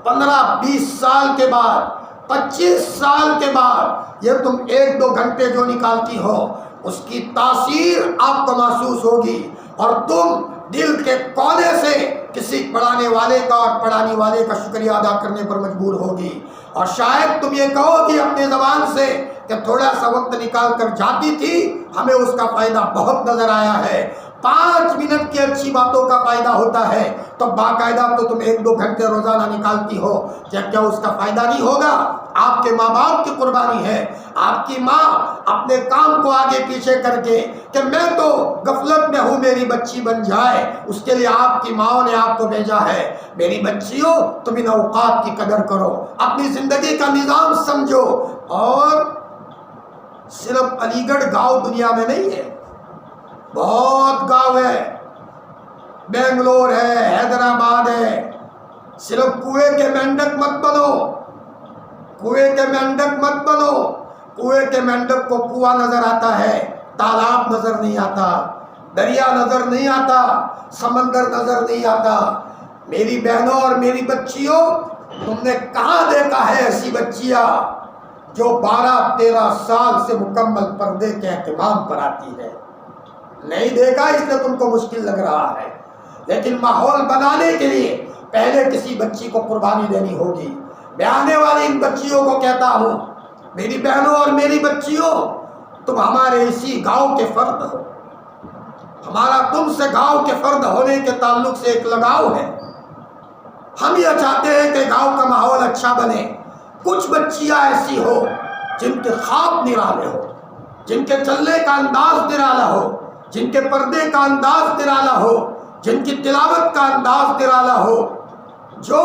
Speaker 1: 15-20 سال کے بعد، 25 سال کے بعد یہ تم 1-2 گھنٹے جو نکالتی ہو اس کی تاثیر آپ کو محسوس ہوگی، اور تم دل کے کونے سے کسی پڑھانے والے کا اور پڑھانے والے کا شکریہ ادا کرنے پر مجبور ہوگی۔ اور شاید تم یہ کہو کہ اپنے زبان سے کہ تھوڑا سا وقت نکال کر جاتی تھی، ہمیں اس کا فائدہ بہت نظر آیا ہے۔ 5 منٹ کی اچھی باتوں کا فائدہ ہوتا ہے تو باقاعدہ تو تم 1-2 گھنٹے روزانہ نکالتی ہو، کیا اس کا فائدہ نہیں ہوگا؟ آپ کے ماں باپ کی قربانی ہے، آپ کی ماں اپنے کام کو آگے پیچھے کر کے کہ میں تو غفلت میں ہوں میری بچی بن جائے، اس کے لیے آپ کی ماں نے آپ کو بھیجا ہے۔ میری بچیوں، تم ان اوقات کی قدر کرو، اپنی زندگی کا نظام سمجھو۔ اور صرف علی گڑھ گاؤں دنیا میں نہیں ہے، بہت گاؤں ہے، بنگلور ہے، حیدرآباد ہے۔ صرف کنویں کے مینڈک مت بنو، کنویں کے مینڈک مت بنو۔ کنویں کے مینڈک کو کنواں نظر آتا ہے، تالاب نظر نہیں آتا، دریا نظر نہیں آتا، سمندر نظر نہیں آتا۔ میری بہنوں اور میری بچیوں، تم نے کہاں دیکھا ہے ایسی بچیاں جو 12-13 سال سے مکمل پردے کے اہتمام پر آتی ہے؟ نہیں دیکھا، اس لیے تم کو مشکل لگ رہا ہے۔ لیکن ماحول بنانے کے لیے پہلے کسی بچی کو قربانی دینی ہوگی۔ میں آنے والی ان بچیوں کو کہتا ہوں، میری بہنوں اور میری بچیوں، تم ہمارے اسی گاؤں کے فرد ہو، ہمارا تم سے گاؤں کے فرد ہونے کے تعلق سے ایک لگاؤ ہے۔ ہم یہ چاہتے ہیں کہ گاؤں کا ماحول اچھا بنے۔ کچھ بچیاں ایسی ہو جن کے خواب نرالے ہو، جن کے چلنے کا انداز نرالا ہو، جن کے پردے کا انداز نرالا ہو، جن کی تلاوت کا انداز نرالا ہو، جو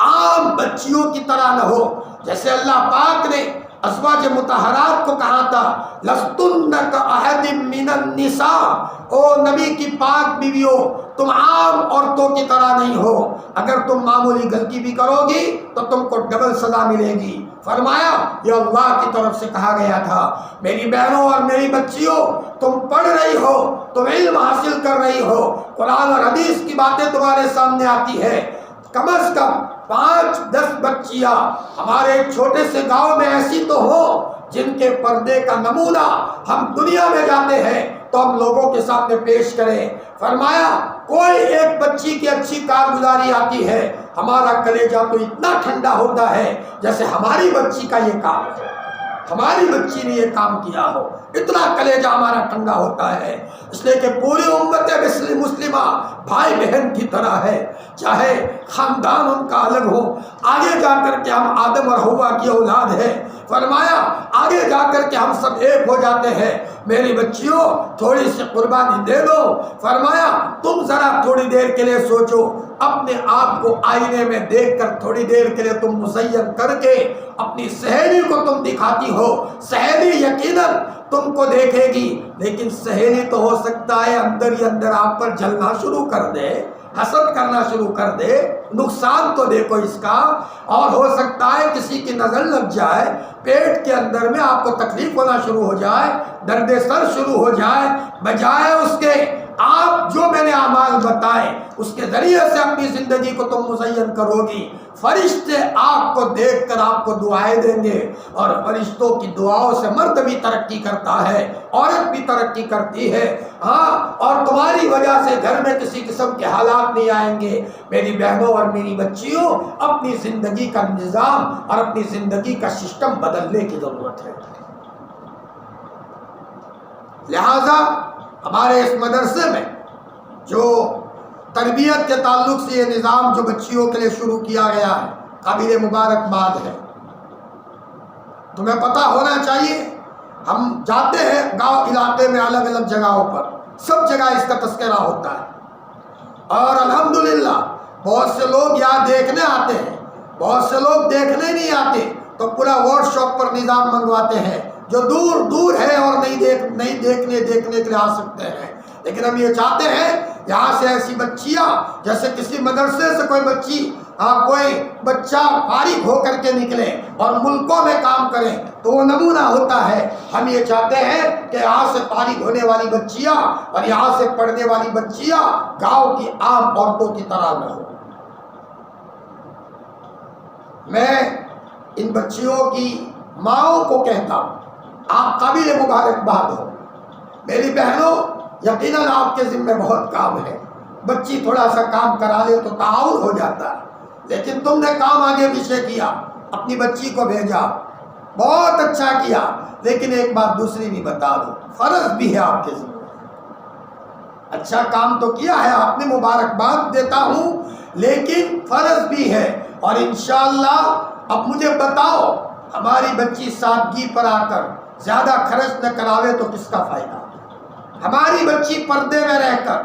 Speaker 1: عام بچیوں کی طرح نہ ہو۔ جیسے اللہ پاک نے ازواج مطہرات کو کہا تھا، لستن کاحد من النساء، او نبی کی پاک بیویوں، تم عام عورتوں کی طرح نہیں ہو، اگر تم معمولی غلطی بھی کرو گی تو تم کو ڈبل سزا ملے گی۔ فرمایا یہ اللہ کی طرف سے کہا گیا تھا۔ میری بہنوں اور میری بچیوں، تم پڑھ رہی ہو، تم علم حاصل کر رہی ہو، قرآن اور حدیث کی باتیں تمہارے سامنے آتی ہے، کم از کم 5-10 بچیاں ہمارے ایک چھوٹے سے گاؤں میں ایسی تو ہو جن کے پردے کا نمونہ ہم دنیا میں جاتے ہیں تو ہم لوگوں کے سامنے پیش کریں۔ فرمایا کوئی ایک بچی کی اچھی کارگزاری آتی ہے، ہمارا کلیجہ تو اتنا ٹھنڈا ہوتا ہے جیسے ہماری بچی کا یہ کام ہے، ہماری بچی نے یہ کام کیا ہو، اتنا کلیجہ ہمارا ٹھنڈا ہوتا ہے۔ اس لیے کہ پوری امت مسلمہ بھائی بہن کی طرح ہے، چاہے خاندان ان کا الگ ہو، آگے جا کر کے ہم آدم اور حوا کی اولاد ہے۔ فرمایا آگے جا کر کے ہم سب ایک ہو جاتے ہیں۔ میری بچیوں تھوڑی سی قربانی دے دو۔ فرمایا تم ذرا تھوڑی دیر کے لیے سوچو، اپنے آپ کو آئینے میں دیکھ کر تھوڑی دیر کے لیے تم مزین کر کے اپنی سہیلی کو تم دکھاتی ہو، سہیلی یقیناً تم کو دیکھے گی، لیکن سہیلی تو ہو سکتا ہے اندر ہی اندر آپ پر جلنا شروع کر دے، حسد کرنا شروع کر دے، نقصان تو دیکھو اس کا، اور ہو سکتا ہے کسی کی نظر لگ جائے، پیٹ کے اندر میں آپ کو تکلیف ہونا شروع ہو جائے، درد سر شروع ہو جائے، بجائے اس کے آپ جو میں نے اعمال بتائے اس کے ذریعے سے اپنی زندگی کو تم مزین کرو گی، فرشتے آپ کو دیکھ کر آپ کو دعائیں دیں گے، اور فرشتوں کی دعاؤں سے مرد بھی ترقی کرتا ہے، عورت بھی ترقی کرتی ہے، ہاں، اور تمہاری وجہ سے گھر میں کسی قسم کے حالات نہیں آئیں گے۔ میری بہنوں اور میری بچیوں، اپنی زندگی کا نظام اور اپنی زندگی کا سسٹم بدلنے کی ضرورت ہے۔ لہذا ہمارے اس مدرسے میں جو تربیت کے تعلق سے یہ نظام جو بچیوں کے لیے شروع کیا گیا ہے، قابل مبارکباد ہے۔ تمہیں پتہ ہونا چاہیے، ہم جاتے ہیں گاؤں علاقے میں الگ الگ جگہوں پر، سب جگہ اس کا تذکرہ ہوتا ہے، اور الحمدللہ بہت سے لوگ یہاں دیکھنے آتے ہیں، بہت سے لوگ دیکھنے نہیں آتے تو پورا ورک شاپ پر نظام منگواتے ہیں، جو دور دور ہے اور نہیں دیکھنے کے لیے آ سکتے ہیں۔ لیکن ہم یہ چاہتے ہیں یہاں سے ایسی بچیاں، جیسے کسی مدرسے سے کوئی بچہ فارغ ہو کر کے نکلے اور ملکوں میں کام کرے تو وہ نمونہ ہوتا ہے۔ ہم یہ چاہتے ہیں کہ یہاں سے فارغ ہونے والی بچیاں اور یہاں سے پڑھنے والی بچیاں گاؤں کی عام عورتوں کی طرح نہ ہو۔ میں ان بچیوں کی ماؤں کو کہتا ہوں، آپ قابل مبارکباد ہو۔ میری بہنوں، یقیناً آپ کے ذمہ بہت کام ہے، بچی تھوڑا سا کام کرا لے تو تعاون ہو جاتا ہے، لیکن تم نے کام آگے پیچھے کیا، اپنی بچی کو بھیجا، بہت اچھا کیا، لیکن ایک بات دوسری بھی بتا دو، فرض بھی ہے آپ کے ذمہ۔ اچھا کام تو کیا ہے آپ نے، مبارکباد دیتا ہوں، لیکن فرض بھی ہے۔ اور انشاءاللہ اب مجھے بتاؤ، ہماری بچی سادگی پر آ کر زیادہ خرچ نہ کراوے تو کس کا فائدہ؟ ہماری بچی پردے میں رہ کر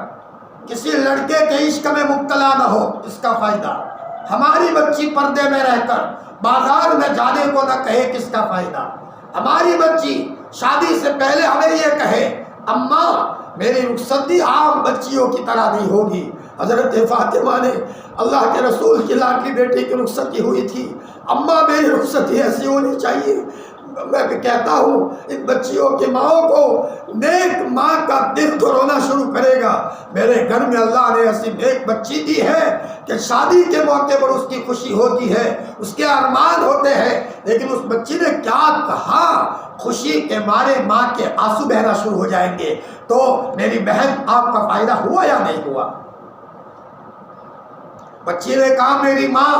Speaker 1: کسی لڑکے کے عشق میں مبتلا نہ ہو، کس کا فائدہ؟ ہماری بچی پردے میں رہ کر بازار میں جانے کو نہ کہے، کس کا فائدہ؟ ہماری بچی شادی سے پہلے ہمیں یہ کہے اماں میری رخصتی عام بچیوں کی طرح نہیں ہوگی۔ حضرت فاطمہ نے اللہ کے رسول کی لاڈلی بیٹی کی رخصتی ہوئی تھی، اماں میری رخصتی ایسی ہونی چاہیے۔ میں بھی کہتا ہوں ان بچیوں کی ماؤں کو نیک ماں کا دل تو رونا شروع کرے گا۔ میرے گھر میں اللہ نے ایسی نیک بچی دی ہے کہ شادی کے موقع پر اس کی خوشی ہوتی ہے، اس کے ارمان ہوتے ہیں، لیکن اس بچی نے کیا کہا، خوشی کے مارے ماں کے آنسو بہنا شروع ہو جائیں گے۔ تو میری بہن آپ کا فائدہ ہوا یا نہیں ہوا؟ بچی نے کہا میری ماں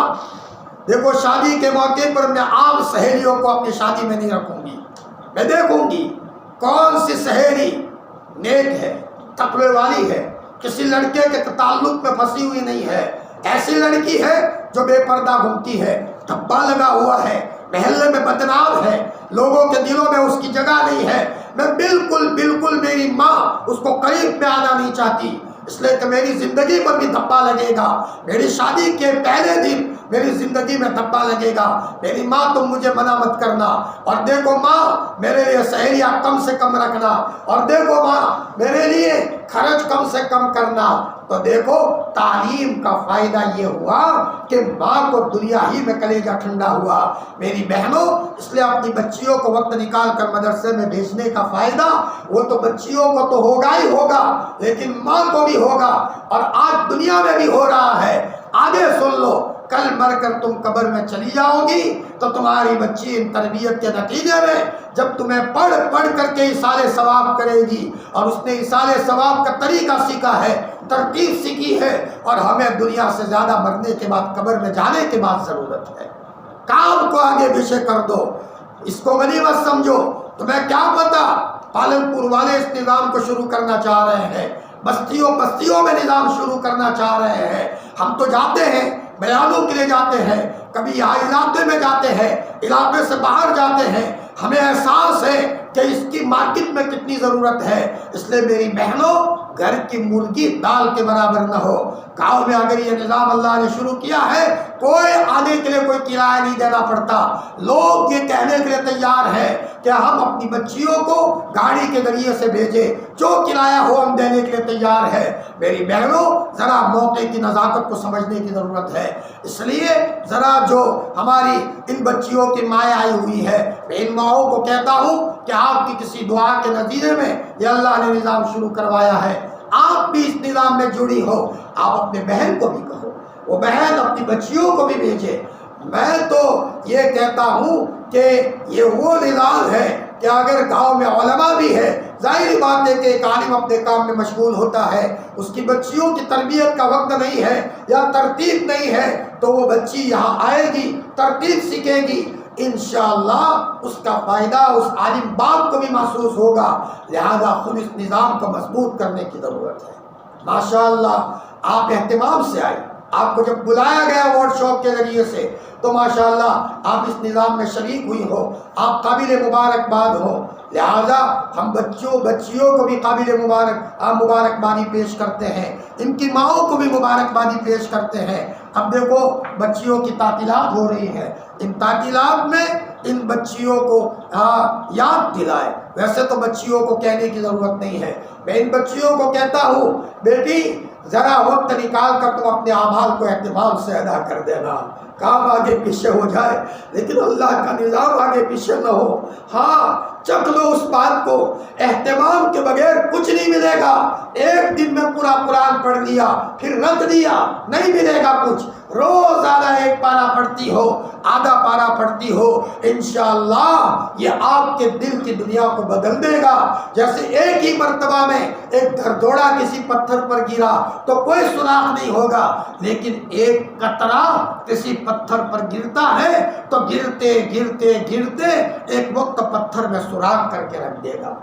Speaker 1: دیکھو شادی کے موقع پر میں عام سہیلیوں کو اپنی شادی میں نہیں رکھوں گی، میں دیکھوں گی کون سی سہیلی نیک ہے، تقوی والی ہے، کسی لڑکے کے تعلق میں پھنسی ہوئی نہیں ہے، ایسی لڑکی ہے جو بے پردہ گھومتی ہے، دھبا لگا ہوا ہے، محلے میں بدنام ہے، لوگوں کے دلوں میں اس کی جگہ نہیں ہے، میں بالکل میری ماں اس کو قریب میں آنا نہیں چاہتی، اس لیے کہ میری زندگی پر بھی دھبا لگے گا، میری شادی کے پہلے دن میری زندگی میں دھبا لگے گا، میری ماں تم مجھے منع مت کرنا، اور دیکھو ماں میرے لیے سہیلیاں کم سے کم رکھنا، اور دیکھو ماں میرے لیے خرچ کم سے کم کرنا۔ تو دیکھو تعلیم کا فائدہ یہ ہوا کہ ماں کو دنیا ہی میں کلیجہ ٹھنڈا ہوا۔ میری بہنوں اس لیے اپنی بچیوں کو وقت نکال کر مدرسے میں بھیجنے کا فائدہ وہ تو بچیوں کو تو ہوگا ہی ہوگا، لیکن ماں کو بھی ہوگا، اور آج دنیا میں بھی ہو رہا ہے۔ آگے سن لو، کل مر کر تم قبر میں چلی جاؤ گی تو تمہاری بچی ان تربیت کے نتیجے میں جب تمہیں پڑھ کر کے ایصال ثواب کرے گی، اور اس نے ایصال ثواب کا طریقہ سیکھا ہے، ترتیب سیکھی ہے، اور ہمیں دنیا سے زیادہ مرنے کے بعد قبر میں جانے کے بعد ضرورت ہے۔ کام کو آگے پیچھے کر دو، اس کو غنیمت سمجھو۔ تمہیں کیا پتا پالن پور والے اس نظام کو شروع کرنا چاہ رہے ہیں، بستیوں میں نظام شروع کرنا چاہ رہے ہیں۔ ہم تو جاتے ہیں، بیانوں کے لیے جاتے ہیں، کبھی یہاں علاقے میں جاتے ہیں، علاقے سے باہر جاتے ہیں، ہمیں احساس ہے کہ اس کی مارکیٹ میں کتنی ضرورت ہے۔ اس لیے میری بہنوں گھر کی مرغی دال کے برابر نہ ہو۔ گاؤں میں اگر یہ نظام اللہ نے شروع کیا ہے، کوئی آنے کے لیے کوئی کرایہ نہیں دینا پڑتا، لوگ یہ کہنے کے لیے تیار ہے کہ ہم اپنی بچیوں کو گاڑی کے ذریعے سے بھیجیں، جو کرایہ ہو ہم دینے کے لیے تیار ہے۔ میری بہنوں ذرا موقع کی نزاکت کو سمجھنے کی ضرورت ہے، اس لیے ذرا جو ہماری ان بچیوں کی مائیں آئی ہوئی ہے، میں ان ماؤں کو کہتا ہوں کہ آپ کی کسی دعا کے نتیجے میں یہ اللہ نے نظام شروع کروایا ہے، آپ بھی اس نظام میں جڑی ہو، آپ اپنے بہن کو بھی کہو، وہ بہن اپنی بچیوں کو بھی بھیجے۔ میں تو یہ کہتا ہوں کہ یہ وہ نظام ہے کہ اگر گاؤں میں علماء بھی ہے، ظاہر بات ہے کہ ایک عالم اپنے کام میں مشغول ہوتا ہے، اس کی بچیوں کی تربیت کا وقت نہیں ہے یا ترتیب نہیں ہے، تو وہ بچی یہاں آئے گی، ترتیب سیکھے گی، انشاءاللہ اس کا فائدہ اس عالم باپ کو بھی محسوس ہوگا۔ لہذا خود اس نظام کو مضبوط کرنے کی ضرورت ہے۔ ماشاءاللہ آپ اہتمام سے آئے، آپ کو جب بلایا گیا ورک شاپ کے ذریعے سے تو ماشاءاللہ آپ اس نظام میں شریک ہوئی ہو، آپ قابل مبارکباد ہو۔ لہذا ہم بچیوں کو بھی قابل مبارکبادی پیش کرتے ہیں، ان کی ماؤں کو بھی مبارکبادی پیش کرتے ہیں۔ اب دیکھو بچیوں کی تعطیلات ہو رہی ہیں، ان تعطیلات میں ان بچیوں کو یاد دلائے۔ ویسے تو بچیوں کو کہنے کی ضرورت نہیں ہے، میں ان بچیوں کو کہتا ہوں بیٹی ذرا وقت نکال کر تم اپنے اعمال کو اہتمام سے ادا کر دینا، کام آگے پیچھے ہو جائے لیکن اللہ کا نظام آگے پیچھے نہ ہو۔ ہاں چکھ لو اس بات کو، اہتمام کے بغیر کچھ نہیں ملے گا۔ ایک دن میں پورا قرآن پڑھ لیا پھر رکھ دیا، نہیں ملے گا کچھ۔ روزانہ ایک پارہ پڑھتی ہو، آدھا پارہ پڑھتی ہو، انشاءاللہ یہ آپ کے دل کی دنیا کو بدل دے گا۔ جیسے ایک ہی مرتبہ میں میں ایک دھڑدھوڑا کسی پتھر پر گرا تو کوئی سراغ نہیں ہوگا، لیکن ایک قطرہ کسی پتھر پر گرتا ہے تو گرتے گرتے گرتے ایک وقت پتھر میں سراغ کر کے رکھ دے گا۔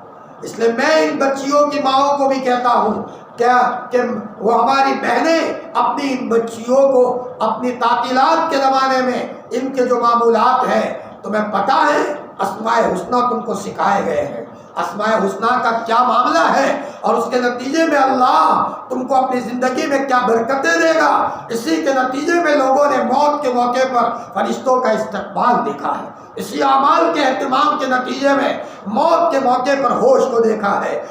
Speaker 1: اس لیے میں ان بچیوں کی ماؤں کو بھی کہتا ہوں کہ وہ ہماری بہنیں اپنی ان بچیوں کو اپنی تعطیلات کے زمانے میں ان کے جو معمولات ہیں، تمہیں پتہ ہے اسماء حسنہ تم کو سکھائے گئے ہیں، اسماء حسنہ کا کیا معاملہ ہے اور اس کے نتیجے میں اللہ تم کو اپنی زندگی میں کیا برکتیں دے گا۔ اسی کے نتیجے میں لوگوں نے موت کے موقع پر فرشتوں کا استقبال دیکھا ہے، اسی اعمال کے اہتمام کے نتیجے میں موت کے موقع پر ہوش کو دیکھا ہے،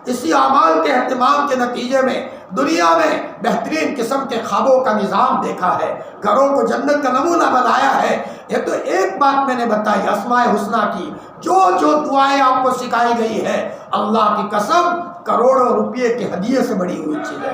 Speaker 1: اسی اعمال کے اہتمام کے نتیجے میں دنیا میں بہترین قسم کے خوابوں کا نظام دیکھا ہے، گھروں کو جنت کا نمونہ بنایا ہے۔ یہ تو ایک بات میں نے بتائی اسماء حسنہ کی، جو دعائیں آپ کو سکھائی گئی ہے، اللہ کی قسم کروڑوں روپے کے ہدیے سے بڑی ہوئی چیز ہے۔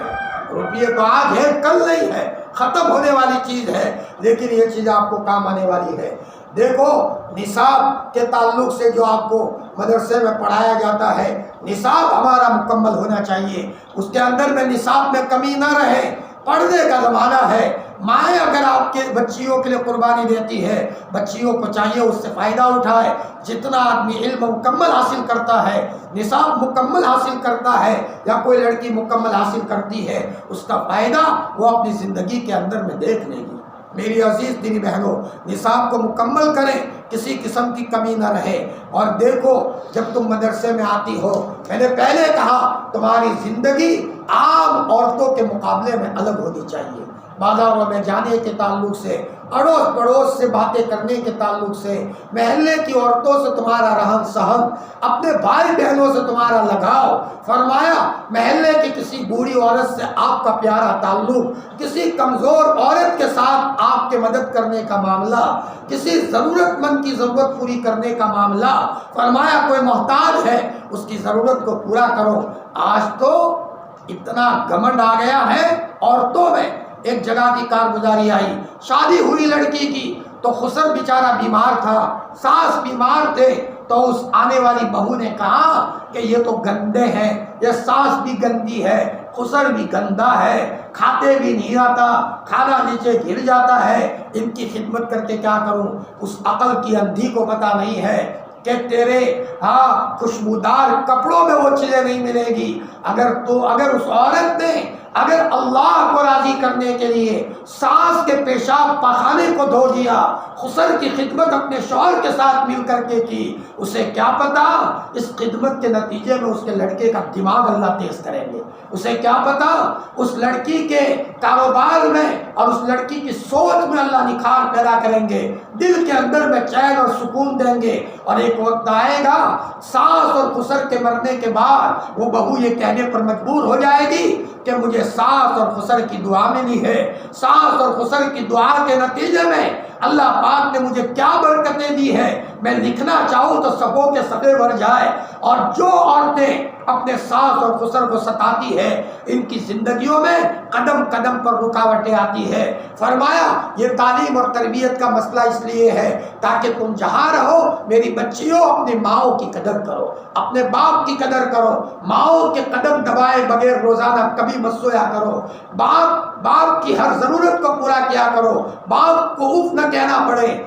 Speaker 1: روپیے تو آج ہے کل نہیں ہے، ختم ہونے والی چیز ہے، لیکن یہ چیز آپ کو کام آنے والی ہے۔ دیکھو نصاب کے تعلق سے جو آپ کو مدرسے میں پڑھایا جاتا ہے، نصاب ہمارا مکمل ہونا چاہیے، اس کے اندر میں نصاب میں کمی نہ رہے۔ پڑھنے کا زمانہ ہے، مائیں اگر آپ کے بچیوں کے لیے قربانی دیتی ہے، بچیوں کو چاہیے اس سے فائدہ اٹھائے۔ جتنا آدمی علم مکمل حاصل کرتا ہے، نصاب مکمل حاصل کرتا ہے، یا کوئی لڑکی مکمل حاصل کرتی ہے، اس کا فائدہ وہ اپنی زندگی کے اندر میں دیکھ لے گی۔ میری عزیز دینی بہنوں، نصاب کو مکمل کریں، کسی قسم کی کمی نہ رہے۔ اور دیکھو جب تم مدرسے میں آتی ہو، میں نے پہلے کہا تمہاری زندگی عام عورتوں کے مقابلے میں الگ ہونی چاہیے۔ بازاروں میں جانے کے تعلق سے، اڑوس پڑوس سے باتیں کرنے کے تعلق سے، محلے کی عورتوں سے تمہارا رہن سہن، اپنے بھائی بہنوں سے تمہارا لگاؤ۔ فرمایا محلے کی کسی بوڑھی عورت سے آپ کا پیارا تعلق، کسی کمزور عورت کے ساتھ آپ کے مدد کرنے کا معاملہ، کسی ضرورت مند کی ضرورت پوری کرنے کا معاملہ۔ فرمایا کوئی محتاج ہے اس کی ضرورت کو پورا کرو۔ آج تو اتنا گھمنڈ آ گیا ہے عورتوں میں۔ ایک جگہ کی کارگزاری آئی، شادی ہوئی لڑکی کی، تو خسر بیچارہ بیمار تھا، ساس بیمار تھے، تو اس آنے والی بہو نے کہا کہ یہ تو گندے ہیں، یہ ساس بھی گندی ہے، خسر بھی گندا ہے، کھاتے بھی نہیں آتا، کھانا نیچے گر جاتا ہے، ان کی خدمت کر کے کیا کروں؟ اس عقل کی اندھی کو پتہ نہیں ہے کہ تیرے خوشبودار کپڑوں میں وہ چیزیں نہیں ملے گی۔ اگر اس عورت نے اگر اللہ کو راضی کرنے کے لیے ساس کے پیشاب پاخانے کو دھو دیا، خسر کی خدمت اپنے شوہر کے ساتھ مل کر کے کی، اسے کیا پتا اس خدمت کے نتیجے میں اس کے لڑکے کا دماغ اللہ تیز کریں گے، اسے کیا پتا اس لڑکی کے کاروبار میں اور اس لڑکی کی سوچ میں اللہ نکھار پیدا کریں گے، دل کے اندر میں چین اور سکون دیں گے۔ اور ایک وقت آئے گا ساس اور خسر کے مرنے کے بعد وہ بہو یہ کہنے پر مجبور ہو جائے گی کہ مجھے ساس اور خسر کی دعا ملی ہے، ساس اور خسر کی دعا کے نتیجے میں اللہ پاک نے مجھے کیا برکتیں دی ہے، میں لکھنا چاہوں تو صفوں کے صفحے بھر جائے۔ اور جو عورتیں اپنے ساس اور خسر کو ستاتی ہے، ان کی زندگیوں میں قدم قدم پر رکاوٹیں آتی ہے۔ فرمایا یہ تعلیم اور تربیت کا مسئلہ اس لیے ہے تاکہ تم جہاں رہو میری بچیوں اپنی ماؤں کی قدر کرو، اپنے باپ کی قدر کرو، ماؤں کے قدم دبائے بغیر روزانہ کبھی مت سویا کرو، باپ کی ہر ضرورت کو پورا کیا کرو، باپ کو اف نہ کہنا پڑے،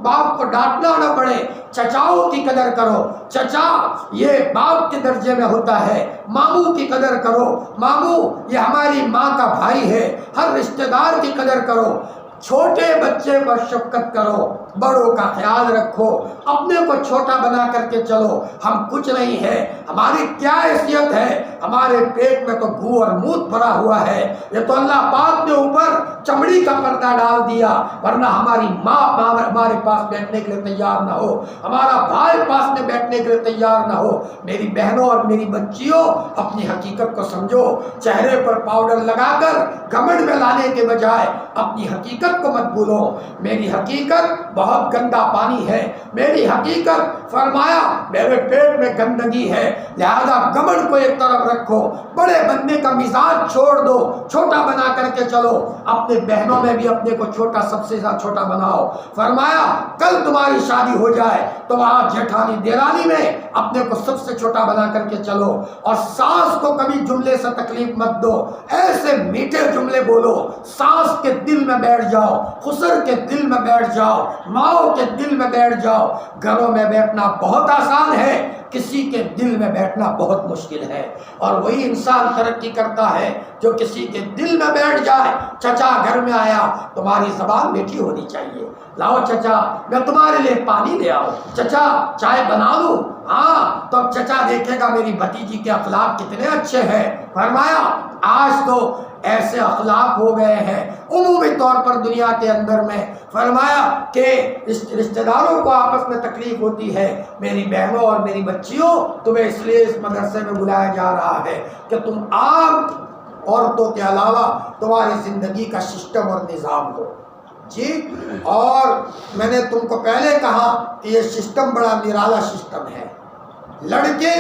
Speaker 1: باپ کو ڈانٹنا نہ پڑے، چچاؤں کی قدر کرو، چچا یہ باپ کے درجے میں ہوتا ہے، ماموں کی قدر کرو، ماموں یہ ہماری ماں کا بھائی ہے، ہر رشتہ دار کی قدر کرو، چھوٹے بچے پر شفقت کرو، بڑوں کا خیال رکھو، اپنے کو چھوٹا بنا کر کے چلو، ہم کچھ نہیں ہے، ہماری کیا حیثیت ہے، ہمارے پیٹ میں تو گو اور موت بھرا ہوا ہے، یہ تو اللہ پاک نے اوپر چمڑی کا پردہ ڈال دیا، ورنہ ہماری ماں ہمارے پاس بیٹھنے کے لیے تیار نہ ہو، ہمارا بھائی پاس میں بیٹھنے کے لیے تیار نہ ہو۔ میری بہنوں اور میری بچیوں اپنی حقیقت کو سمجھو، چہرے پر پاؤڈر لگا کر گھمنڈ میں لانے کے بجائے اپنی حقیقت کو مت بھولو۔ میری حقیقت بہت گندا پانی ہے، میری حقیقت فرمایا میرے پیٹ میں گندگی ہے، لہذا گمنڈ کو ایک طرف رکھو، بڑے بننے کا مزاج چھوڑ دو، چھوٹا بنا کر کے چلو، اپنے بہنوں میں بھی اپنے کو چھوٹا، سب سے زیادہ چھوٹا بناؤ۔ فرمایا کل تمہاری شادی ہو جائے تو وہاں جیٹھانی دیرانی میں اپنے کو سب سے چھوٹا بنا کر کے چلو، اور ساس کو کبھی جملے سے تکلیف مت دو، ایسے میٹھے جملے بولو ساس کے دل میں بیٹھ جاؤ، خسر کے دل میں بیٹھ جاؤ، ماؤں کے دل میں بیٹھ جاؤ۔ گھروں میں بیٹھنا بہت آسان ہے، کسی کے دل میں بیٹھنا بہت مشکل ہے، اور وہی انسان ترقی کرتا ہے جو کسی کے دل میں بیٹھ جائے۔ چچا گھر میں آیا، تمہاری زبان میٹھی ہونی چاہیے، لاؤ چچا میں تمہارے لیے پانی لے آؤ، چچا چائے بنا لوں، ہاں تو اب چچا دیکھے گا میری بھتیجی کے اخلاق کتنے اچھے ہیں۔ فرمایا آج تو ایسے اخلاق ہو گئے ہیں عمومی طور پر دنیا کے اندر میں، فرمایا کہ رشتہ داروں کو آپس میں تکلیف ہوتی ہے، میری بہنوں اور میری بچیوں تمہیں اس لیے اس مدرسے میں بلایا جا رہا ہے کہ تم عام عورتوں کے علاوہ تمہاری زندگی کا سسٹم اور نظام ہو۔ جی، اور میں نے تم کو پہلے کہا کہ یہ سسٹم بڑا نرالا سسٹم ہے، لڑکے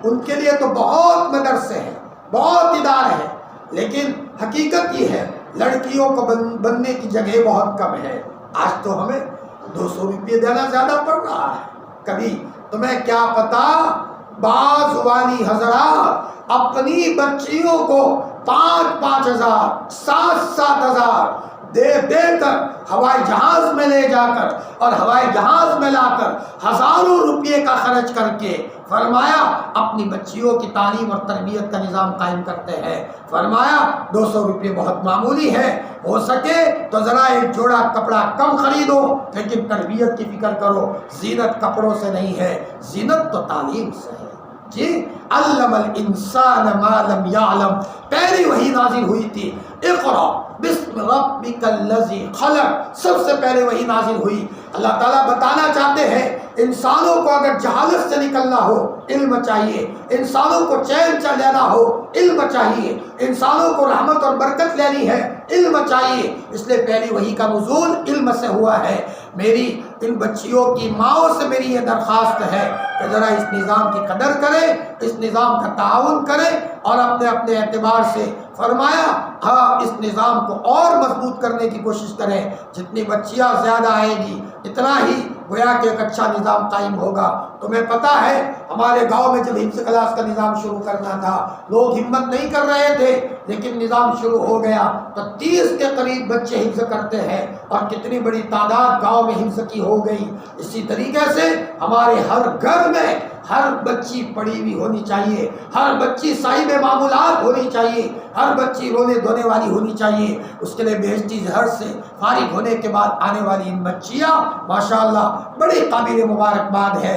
Speaker 1: ان کے لیے تو بہت مدرسے ہیں، بہت ادارے ہیں، لیکن حقیقت یہ ہے لڑکیوں کو بننے کی جگہ بہت کم ہے۔ آج تو ہمیں 200 روپئے دینا زیادہ پڑ رہا ہے، کبھی تمہیں کیا پتا بعض والی حضرات اپنی بچیوں کو 5-5 ہزار 7-7 ہزار دے کر ہوائی جہاز میں لے جا کر اور ہوائی جہاز میں لا کر ہزاروں روپئے کا خرچ کر کے فرمایا اپنی بچیوں کی تعلیم اور تربیت کا نظام قائم کرتے ہیں۔ فرمایا 200 روپئے بہت معمولی ہے، ہو سکے تو ذرا ایک جوڑا کپڑا کم خریدو، لیکن تربیت کی فکر کرو، زینت کپڑوں سے نہیں ہے، زینت تو تعلیم سے ہے۔ جی، علم الانسان ما لم یعلم، پہلی وحی نازل ہوئی تھی، اقرا بسم ربک الذی خلق، سب سے پہلے وحی نازل ہوئی۔ اللہ تعالیٰ بتانا چاہتے ہیں انسانوں کو اگر جہالت سے نکلنا ہو علم چاہیے، انسانوں کو چین لینا ہو علم چاہیے، انسانوں کو رحمت اور برکت لینی ہے علم چاہیے، اس لیے پہلی وحی کا نزول علم سے ہوا ہے۔ میری ان بچیوں کی ماؤں سے میری یہ درخواست ہے کہ ذرا اس نظام کی قدر کریں، اس نظام کا تعاون کریں، اور اپنے اپنے اعتبار سے فرمایا ہاں اس نظام کو اور مضبوط کرنے کی کوشش کریں۔ جتنی بچیاں زیادہ آئے گی اتنا ہی گویا کہ ایک اچھا نظام قائم ہوگا۔ تمہیں پتہ ہے ہمارے گاؤں میں جب حفظ کلاس کا نظام شروع کرنا تھا لوگ ہمت نہیں کر رہے تھے، لیکن نظام شروع ہو گیا تو 30 کے قریب بچے حفظ کرتے ہیں، اور کتنی بڑی تعداد گاؤں میں حفظ کی ہو گئی۔ اسی طریقے سے ہمارے ہر گھر میں ہر بچی پڑھی ہوئی ہونی چاہیے، ہر بچی صاحب معمولات ہونی چاہیے، ہر بچی رونے دھونے والی ہونی چاہیے۔ اس کے لیے بہشتی زہر سے فارغ ہونے کے بعد آنے والی ان بچیاں ماشاءاللہ بڑی قابل مبارکباد ہے۔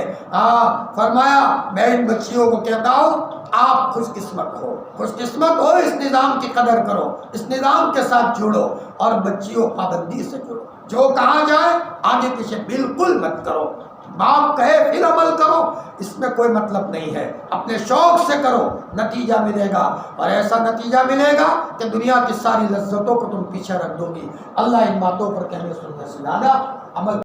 Speaker 1: فرمایا میں ان بچیوں کو کہتا ہوں آپ خوش قسمت ہو، خوش قسمت ہو، اس نظام کی قدر کرو، اس نظام کے ساتھ جڑو، اور بچیوں پابندی سے جڑو، جو کہا جائے آگے پیچھے بالکل مت کرو، باپ کہے پھر عمل کرو، اس میں کوئی مطلب نہیں ہے، اپنے شوق سے کرو، نتیجہ ملے گا، اور ایسا نتیجہ ملے گا کہ دنیا کی ساری لذتوں کو تم پیچھے رکھ دو گی۔ اللہ ان باتوں پر کہنے سننے سے زیادہ عمل